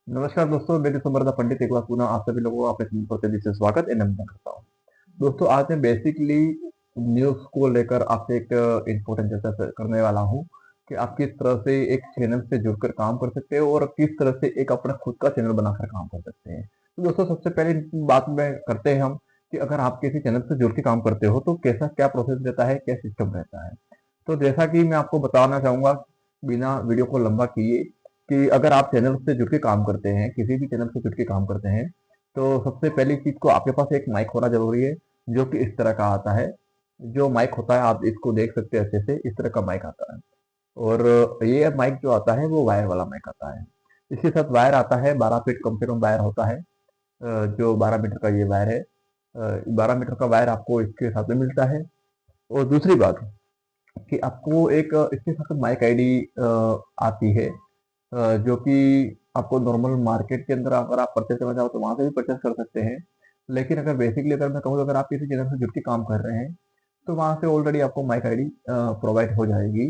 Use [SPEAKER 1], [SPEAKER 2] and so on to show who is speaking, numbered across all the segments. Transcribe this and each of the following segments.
[SPEAKER 1] नमस्कार दोस्तों, मैं समर्था पंडित एक बार पुनः आप सभी लोगों को अपने चैनल पर तेजी से स्वागत एवं अभिनंदन करता हूँ। दोस्तों, आज मैं बेसिकली न्यूज़ को लेकर आपसे एक इम्पोर्टेंट चर्चा करने वाला हूँ कि आप किस तरह से एक चैनल से जुड़कर काम कर सकते हो और किस तरह से एक अपना खुद का चैनल बनाकर काम कर सकते हैं। तो दोस्तों, सबसे पहले बात में करते हैं हम कि अगर आप किसी चैनल से जुड़ के काम करते हो तो कैसा क्या प्रोसेस रहता है, क्या सिस्टम रहता है। तो जैसा कि मैं आपको बताना चाहूंगा बिना वीडियो को लंबा किए कि अगर आप चैनल से जुड़ के काम करते हैं, किसी भी चैनल से जुड़ के काम करते हैं, तो सबसे पहली चीज़ को आपके पास एक माइक होना ज़रूरी है, जो कि इस तरह का आता है। जो माइक होता है आप इसको देख सकते हैं अच्छे से, इस तरह का माइक आता है। और ये माइक जो आता है वो वायर वाला माइक आता है। इसके साथ वायर आता है, 12 फीट कम से कम वायर होता है। जो 12 मीटर का ये वायर है, 12 मीटर का वायर आपको इसके साथ में मिलता है। और दूसरी बात कि आपको एक इसके साथ माइक आईडी आती है, जो कि आपको नॉर्मल मार्केट के अंदर अगर आप परचेज़ करना चाहो तो वहाँ से भी परचेज़ कर सकते हैं। लेकिन अगर बेसिकली अगर मैं कहूँ तो अगर आप किसी चैनल से जुड़ के काम कर रहे हैं, तो वहाँ से ऑलरेडी आपको माइक आईडी प्रोवाइड हो जाएगी,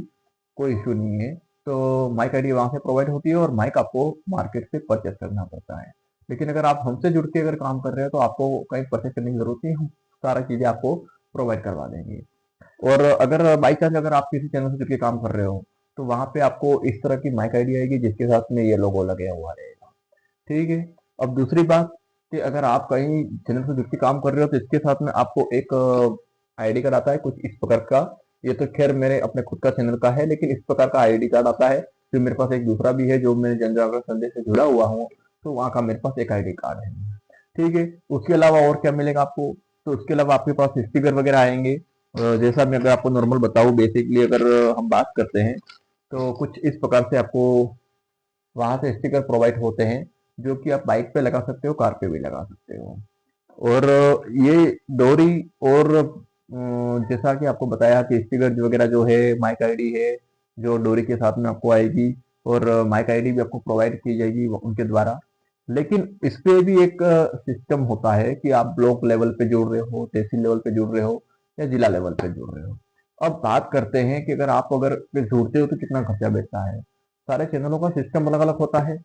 [SPEAKER 1] कोई इश्यू नहीं है। तो माइक आईडी वहाँ से प्रोवाइड होती है और माइक आपको मार्केट से परचेज़ करना पड़ता है। लेकिन अगर आप हमसे जुड़ के अगर काम कर रहे हो तो आपको कहीं परचेज़ करने की ज़रूरत नहीं है, हम सारा चीज़ें आपको प्रोवाइड करवा देंगे। और अगर बाई चांस अगर आप किसी चैनल से जुड़ के काम कर रहे हो, तो वहाँ पे आपको इस तरह की माइक आईडी आएगी जिसके साथ में ये लोगो लगे हुआ रहेगा। ठीक है। अब दूसरी बात कि अगर आप कहीं चैनल से जुड़ के काम कर रहे हो तो इसके साथ में आपको एक आईडी कार्ड आता है कुछ इस प्रकार का। ये तो खैर मेरे अपने खुद का चैनल का है, लेकिन इस प्रकार का आईडी कार्ड आता है। फिर मेरे पास एक दूसरा भी है जो मैं जन जागरण संदेश से जुड़ा हुआ हूँ, तो वहाँ का मेरे पास एक आईडी कार्ड है। ठीक है। उसके अलावा और क्या मिलेगा आपको? तो उसके अलावा आपके पास स्टिकर वगैरह आएंगे। जैसा मैं अगर आपको नॉर्मल बताऊं, बेसिकली अगर हम बात करते हैं तो कुछ इस प्रकार से आपको वहां से स्टिकर प्रोवाइड होते हैं, जो कि आप बाइक पे लगा सकते हो, कार पे भी लगा सकते हो। और ये डोरी और जैसा कि आपको बताया कि स्टिकर वगैरह जो है, माइक आईडी है जो डोरी के साथ में आपको आएगी, और माइक आईडी भी आपको प्रोवाइड की जाएगी उनके द्वारा। लेकिन इस पे भी एक सिस्टम होता है कि आप ब्लॉक लेवल पे जुड़ रहे हो, तहसील लेवल पे जुड़ रहे हो या जिला लेवल पे जुड़ रहे हो। अब बात करते हैं कि अगर पे जुड़ते हो तो कितना खर्चा बैठता है। सारे चैनलों का सिस्टम अलग अलग होता है।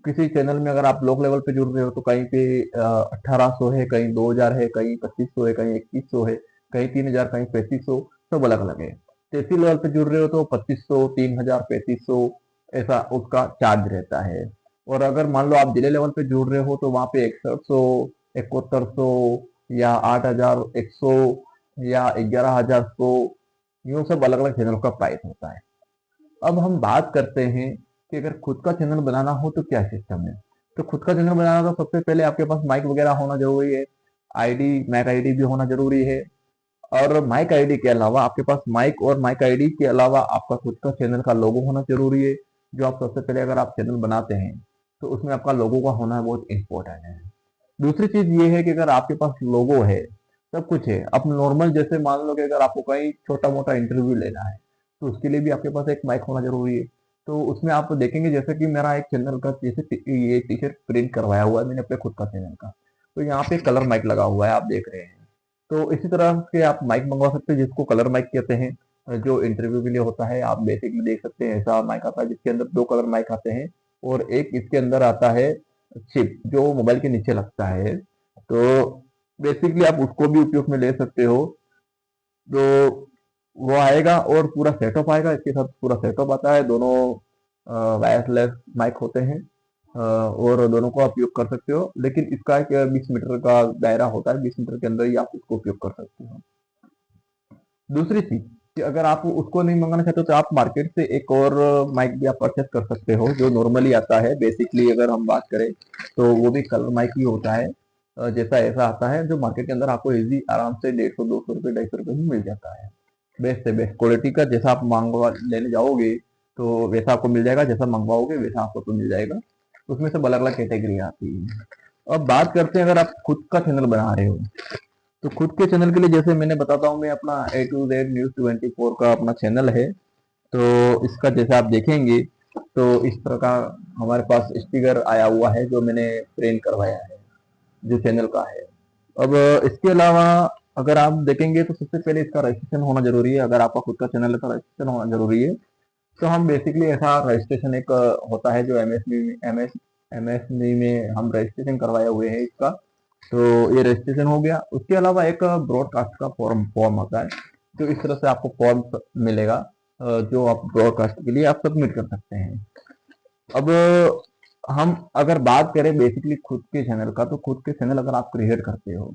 [SPEAKER 1] किसी चैनल में अगर आप ब्लॉक लेवल पे जुड़ रहे हो तो कहीं पे 1800 है, कहीं 2000 है, कहीं 2500 है, कहीं 2100 है, कहीं 3000, कहीं 3500, सब अलग अलग है। तहसील लेवल पे जुड़ रहे हो तो 2500, 3000, 3500 ऐसा उसका चार्ज रहता है। और अगर मान लो आप जिले लेवल पे जुड़ रहे हो तो वहाँ पे 6100, 7100 या 8100 या 11100, यूं सब अलग अलग चैनल का प्राइस होता है। अब हम बात करते हैं कि अगर खुद का चैनल बनाना हो तो क्या सिस्टम है। तो खुद का चैनल बनाना तो सबसे पहले आपके पास माइक वगैरह होना जरूरी है, आईडी मैक आईडी भी होना जरूरी है। और माइक आईडी के अलावा आपके पास माइक और माइक आईडी के अलावा आपका खुद का चैनल का लोगो होना जरूरी है। जो आप सबसे पहले अगर आप चैनल बनाते हैं तो उसमें आपका लोगो का होना बहुत इंपॉर्टेंट है। दूसरी चीज ये है कि अगर आपके पास लोगो है, सब कुछ है, अब नॉर्मल जैसे मान लो कि अगर आपको कहीं छोटा मोटा इंटरव्यू लेना है तो उसके लिए भी आपके पास एक माइक होना जरूरी है। तो उसमें आप देखेंगे जैसे कि मेरा एक चैनल का जैसे ये टी शर्ट प्रिंट करवाया हुआ है मैंने अपने खुद का चैनल का, तो यहाँ पे कलर माइक लगा हुआ है, आप देख रहे हैं। तो इसी तरह से आप माइक मंगवा सकते हैं जिसको कलर माइक कहते हैं, जो इंटरव्यू के लिए होता है। आप बेसिकली देख सकते हैं ऐसा माइक आता है जिसके अंदर दो कलर माइक आते हैं, और एक इसके अंदर आता है चिप जो मोबाइल के नीचे लगता है। तो बेसिकली आप उसको भी उपयोग में ले सकते हो। तो वो आएगा और पूरा सेटअप आएगा, इसके साथ पूरा सेटअप आता है। दोनों वायरलेस माइक होते हैं, और दोनों को आप उपयोग कर सकते हो। लेकिन इसका एक 20 मीटर का दायरा होता है, 20 मीटर के अंदर ही आप इसको उपयोग कर सकते हो। दूसरी चीज कि अगर आप उसको नहीं मंगाना चाहते तो आप मार्केट से एक और माइक भी आप परचेस कर सकते हो जो नॉर्मली आता है। बेसिकली अगर हम बात करें तो वो भी कलर माइक ही होता है। जैसा ऐसा आता है जो मार्केट के अंदर आपको इजी आराम से 150, 200 रुपये, 250 रुपये में मिल जाता है। बेस्ट से बेस्ट क्वालिटी का जैसा आप मांगवा लेने जाओगे तो वैसा आपको मिल जाएगा, जैसा मंगवाओगे वैसा आपको तो मिल जाएगा। उसमें सब अलग अलग कैटेगरी आती है। अब बात करते हैं अगर आप खुद का चैनल बना रहे हो तो खुद के चैनल के लिए जैसे मैंने बताता हूँ, मैं अपना A to Z न्यूज 24 का अपना चैनल है। तो इसका जैसे आप देखेंगे तो इस तरह का हमारे पास स्टिकर आया हुआ है जो मैंने प्रिंट करवाया है, जो चैनल का है। अब इसके अलावा अगर आप देखेंगे तो सबसे पहले इसका रजिस्ट्रेशन होना जरूरी है। अगर आपका खुद का चैनल है तो रजिस्ट्रेशन होना जरूरी है। तो हम बेसिकली ऐसा रजिस्ट्रेशन एक होता है जो एम एस MSME में हम रजिस्ट्रेशन करवाए हुए हैं इसका, तो ये रजिस्ट्रेशन हो गया। उसके अलावा एक ब्रॉडकास्ट का फॉर्म फॉर्म आता है, तो इस तरह से आपको फॉर्म मिलेगा जो आप ब्रॉडकास्ट के लिए आप सबमिट कर सकते हैं। अब हम अगर बात करें बेसिकली खुद के चैनल का, तो खुद के चैनल अगर आप क्रिएट करते हो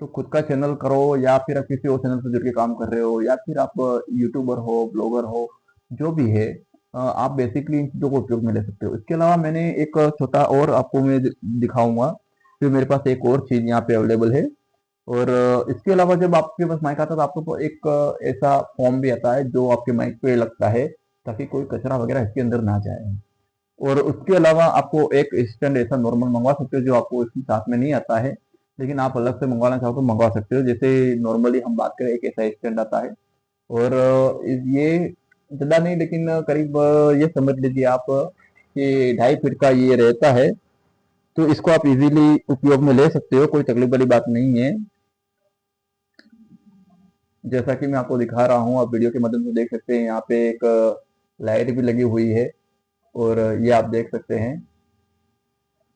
[SPEAKER 1] तो खुद का चैनल करो, या फिर आप किसी और चैनल से जुड़ के काम कर रहे हो, या फिर आप यूट्यूबर हो, ब्लॉगर हो, जो भी है, आप बेसिकली इन चीज़ों को उपयोग में ले सकते हो। इसके अलावा मैंने एक छोटा और आपको मैं दिखाऊंगा, फिर मेरे पास एक और चीज़ यहाँ पे अवेलेबल है। और इसके अलावा जब आपके पास माइक आता है तो आपको एक ऐसा फॉर्म भी आता है जो आपके माइक पे लगता है, ताकि कोई कचरा वगैरह इसके अंदर ना जाए। और उसके अलावा आपको एक स्टैंड ऐसा नॉर्मल मंगवा सकते हो जो आपको इसके साथ में नहीं आता है, लेकिन आप अलग से मंगवाना चाहो तो मंगवा सकते हो। जैसे नॉर्मली हम बात करें, एक ऐसा स्टैंड आता है, और ये ज़्यादा नहीं, लेकिन करीब ये समझ लीजिए आप कि 2.5 फीट का ये रहता है, तो इसको आप इजीली उपयोग में ले सकते हो, कोई तकलीफ वाली बात नहीं है। जैसा कि मैं आपको दिखा रहा हूँ, आप वीडियो के माध्यम से देख सकते हैं, यहाँ पे एक लाइट भी लगी हुई है, और ये आप देख सकते हैं।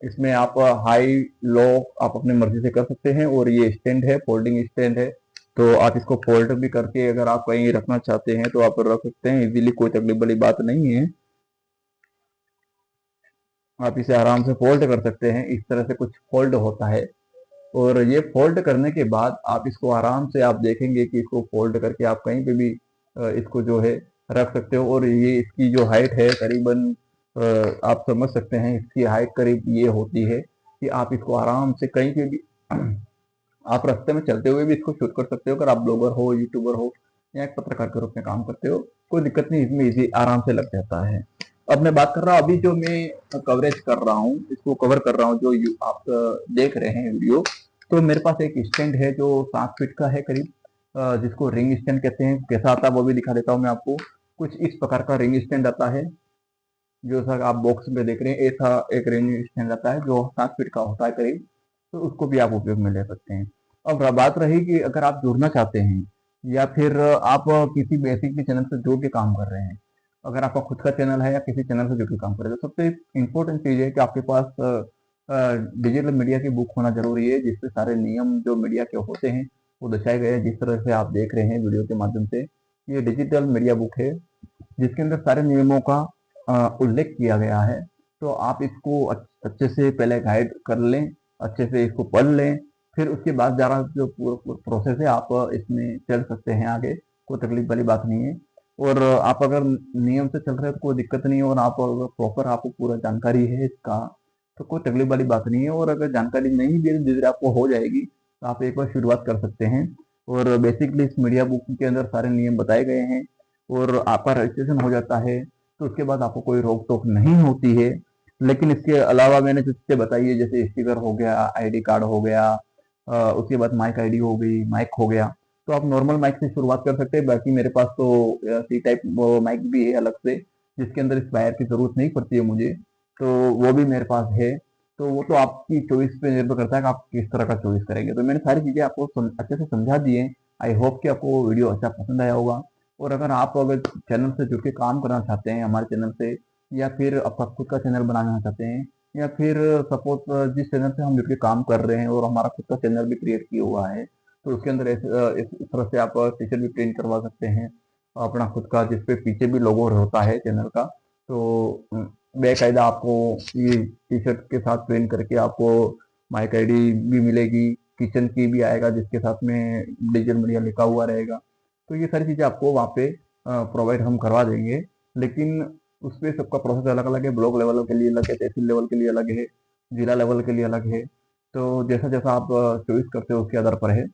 [SPEAKER 1] इसमें आप हाई लो आप अपनी मर्जी से कर सकते हैं, और ये स्टैंड है, फोल्डिंग स्टैंड है, तो आप इसको फोल्ड भी करके अगर आप कहीं रखना चाहते हैं तो आप रख सकते हैं इजीली, कोई तकलीफ वाली बात नहीं है। आप इसे आराम से फोल्ड कर सकते हैं, इस तरह से कुछ फोल्ड होता है। और ये फोल्ड करने के बाद आप इसको आराम से आप देखेंगे कि इसको फोल्ड करके आप कहीं पे भी इसको जो है रख सकते हो। और ये इसकी जो हाइट है करीबन, आप समझ सकते हैं इसकी हाइट करीब ये होती है कि आप इसको आराम से कहीं पे भी आप रास्ते में चलते हुए भी इसको शूट कर सकते हो। अगर आप ब्लॉगर हो, यूट्यूबर हो, या एक पत्रकार के रूप में काम करते हो, कोई दिक्कत नहीं, इसमें इजी आराम से लग जाता है। अब मैं बात कर रहा हूँ, अभी जो मैं कवरेज कर रहा हूँ, इसको कवर कर रहा हूँ, जो आप देख रहे हैं वीडियो, तो मेरे पास एक स्टैंड है जो 7 फीट का है करीब, जिसको रिंग स्टैंड कहते हैं। कैसा आता है वो भी दिखा देता हूँ मैं आपको। कुछ इस प्रकार का रिंग स्टैंड आता है, जो सर आप बॉक्स में देख रहे हैं, ऐसा एक रिंग स्टैंड आता है जो 7 फीट का होता है करीब, तो उसको भी आप उपयोग में ले सकते हैं। अब बात रही कि अगर आप जुड़ना चाहते हैं, या फिर आप किसी बेसिक के चैनल से जुड़ के काम कर रहे हैं, अगर आपका खुद का चैनल है या किसी चैनल से जुड़ के काम कर रहे हैं, तो सबसे इम्पोर्टेंट चीज़ है कि आपके पास डिजिटल मीडिया की बुक होना जरूरी है, जिससे सारे नियम जो मीडिया के होते हैं वो दर्शाए गए हैं। जिस तरह से आप देख रहे हैं वीडियो के माध्यम से, ये डिजिटल मीडिया बुक है, जिसके अंदर सारे नियमों का उल्लेख किया गया है। तो आप इसको अच्छे से पहले गाइड कर लें, अच्छे से इसको पढ़ लें, फिर उसके बाद ज़रा जो प्रोसेस है आप इसमें चल सकते हैं आगे, कोई तकलीफ वाली बात नहीं है। और आप अगर नियम से चल रहे हैं तो कोई दिक्कत नहीं है, और आप अगर प्रॉपर आपको पूरा जानकारी है इसका, तो कोई तकलीफ वाली बात नहीं है। और अगर जानकारी नहीं भी धीरे धीरे आपको हो जाएगी, तो आप एक बार शुरुआत कर सकते हैं। और बेसिकली इस मीडिया बुक के अंदर सारे नियम बताए गए हैं, और आपका रजिस्ट्रेशन हो जाता है, तो उसके बाद आपको कोई रोक टोक नहीं होती है। लेकिन इसके अलावा मैंने जो चीज़ें बताई है, जैसे स्टिकर हो गया, आईडी कार्ड हो गया, उसके बाद माइक आईडी हो गई, माइक हो गया, तो आप नॉर्मल माइक से शुरुआत कर सकते हैं। बाकी मेरे पास तो सी टाइप माइक भी है अलग से, जिसके अंदर इस वायर की ज़रूरत नहीं पड़ती है मुझे, तो वो भी मेरे पास है। तो वो तो आपकी चॉइस पे निर्भर करता है कि आप किस तरह का चॉइस करेंगे। तो मैंने सारी चीज़ें आपको अच्छे से समझा दी हैं। आई होप कि आपको वीडियो अच्छा पसंद आया होगा। और अगर चैनल से जुड़ के काम करना चाहते हैं हमारे चैनल से, या फिर आपका खुद का चैनल बनाना चाहते हैं, या फिर सपोज जिस चैनल से हम जुड़ के काम कर रहे हैं और हमारा खुद का चैनल भी क्रिएट किया हुआ है, तो उसके अंदर इस तरह से आप टी-शर्ट भी प्रिंट करवा सकते हैं अपना खुद का, जिसपे पीछे भी लोगो होता है चैनल का। तो बेकायदा आपको ये टी-शर्ट के साथ प्रिंट करके आपको माइक आईडी भी मिलेगी, किचन की भी आएगा जिसके साथ में डिजिटल मीडिया लिखा हुआ रहेगा। तो ये सारी चीज़ें आपको वहाँ पे प्रोवाइड हम करवा देंगे। लेकिन उसपे सबका प्रोसेस अलग अलग है, ब्लॉक लेवल के लिए अलग है, तहसील लेवल के लिए अलग है, जिला लेवल के लिए अलग है। तो जैसा जैसा आप चॉइस करते हो उसके आधार पर है।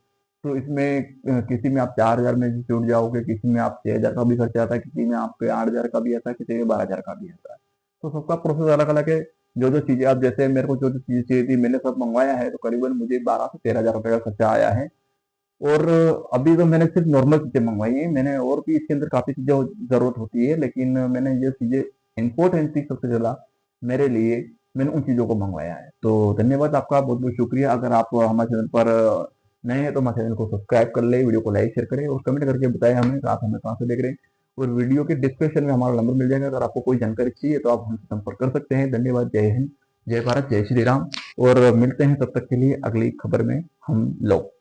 [SPEAKER 1] तो इसमें किसी में आप 4,000 में भी जुड़ जाओगे, किसी में आप 6,000 का भी खर्चा आता है, किसी में आपके 8,000 का भी आता है, किसी में 12,000 का भी आता है। तो सबका प्रोसेस अलग अलग है। जो जो चीज़ें आप, जैसे मेरे को जो जो चीज़ें चाहिए थी मैंने सब मंगवाया है, तो करीबन मुझे 12 से 13,000 रुपये का खर्चा आया है। और अभी तो मैंने सिर्फ नॉर्मल चीज़ें मंगवाई हैं, मैंने और भी इसके अंदर काफ़ी चीज़ें ज़रूरत होती है, लेकिन मैंने ये चीज़ें इम्पोर्टेंट थी सबसे ज़्यादा मेरे लिए, मैंने उन चीज़ों को मंगवाया है। तो धन्यवाद आपका, बहुत बहुत शुक्रिया। अगर आप हमारे चैनल पर नए हैं तो हमारे चैनल को सब्सक्राइब कर लें, वीडियो को लाइक शेयर करें, और कमेंट करके बताएं हमें कि आप हमें कहाँ से देख रहे हैं। और वीडियो के डिस्क्रिप्शन में हमारा नंबर मिल जाएगा, अगर आपको कोई जानकारी चाहिए तो आप हमसे संपर्क कर सकते हैं। धन्यवाद, जय हिंद, जय भारत, जय श्री राम और मिलते हैं तब तक के लिए अगली खबर में हम लोग।